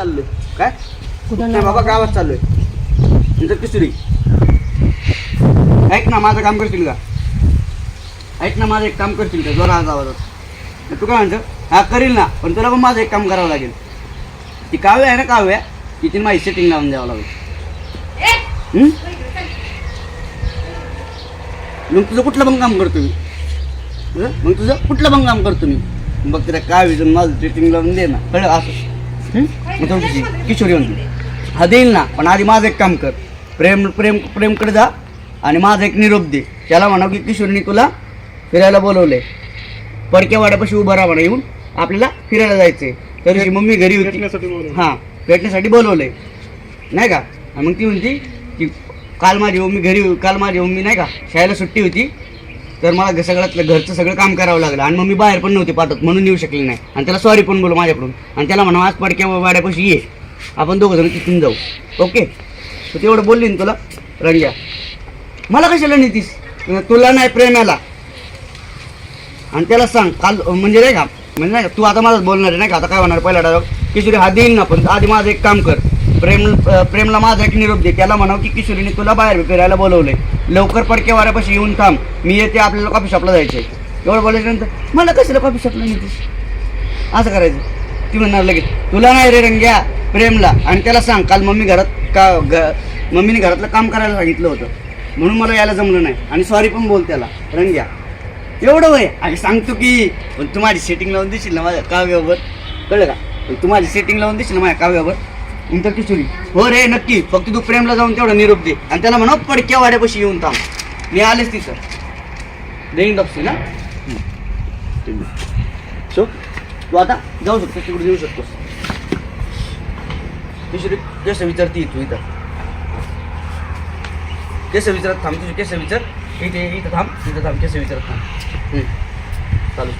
चाललोय. काय कुठं नाही नाही बाबा, गावात चाललोय. नंतर किशोरी ऐक ना, माझं काम करशील का? ऐक ना, माझं एक काम करशील का जोरात आवाजात? तू काय म्हणतो? हा करील ना, पण तुला पण माझं एक काम करावं लागेल. ती काव्य आहे ना, काव्य तिथे माझी सेटिंग लावून द्यावं लागेल. मग तुझं कुठलं पण काम करतो मी. मग तुझं कुठलं पण काम करतो मी. बघ तिला काव्य माझं सेटिंग लावून दे ना, कळलं असं. मग तुझी किशोरी म्हणते हा देईल ना, पण आधी माझं एक काम कर. प्रेम प्रेम प्रेमकडे जा आणि माझा एक निरोप दे. त्याला म्हणा की किशोरीने तुला फिरायला बोलवलंय. पडक्या वाड्यापाशी उभं राहा म्हणा, येऊन आपल्याला फिरायला जायचंय. तर तुझी मम्मी घरी होती. हां, भेटण्यासाठी बोलवलंय नाही का. मग ती म्हणती की काल माझी मम्मी नाही का शाळेला सुट्टी होती, तर मला सगळ्यात घरचं सगळं काम करावं लागलं आणि मम्मी बाहेर पण नव्हती पाठवत म्हणून येऊ शकले नाही. आणि त्याला सॉरी पण बोलू माझ्याकडून, आणि त्याला म्हणा आज पडक्या वाड्यापाशी ये, आपण दोघं जण तिथून जाऊ. ओके, तर तेवढं बोलली ना तुला रंग्या. मला कशाला नेतीस? तुला नाही प्रेमाला. आणि त्याला सांग काल म्हणजे नाही का, म्हणजे नाही का तू आता मलाच बोलणार आहे नाही का. आता काय होणार पहिला डायलॉग, किशोरी हा देईल ना, पण आधी माझं एक काम कर. प्रेमला माझा एक निरोप दे. त्याला म्हणावं की किशोरीने तुला बाहेर फिरायला बोलवलंय, लवकर पडक्या वाऱ्यापाशी येऊन थांब, मी येते, आपल्याला कॉफी शॉपला जायचं आहे. एवढं बोलायच्यानंतर मला कशाला कॉफी शॉपला नेतीस असं करायचं. ती म्हणणार लगेच तुला नाही रे रंग्या, प्रेमला. आणि त्याला सांग काल मम्मीने घरातलं काम करायला सांगितलं होतं म्हणून मला यायला जमलं नाही. आणि सॉरी पण बोल त्याला रंग्या. एवढं वय आणि सांगतो की पण तू माझी सेटिंग लावून देशील ना माझ्या काव्यावर, कळलं का? पण तू माझी सेटिंग लावून देशील ना माझ्या काव्यावर. नंतर किशोरी हो रे नक्की, फक्त तू प्रेमला जाऊन तेवढा निरोप दे आणि त्याला म्हणा पडक्या वाड्यापाशी येऊन थांब, मी आलेच तिथं. देईन डॉक्टर ना. सो तू आता जाऊ शकतोस, तिकडे येऊ शकतोस. किशोरी केस विचारती तू इथं, केस विचारत थांब. तुझे केस विचार, इथे थांब, केस विचारत थांब. चालू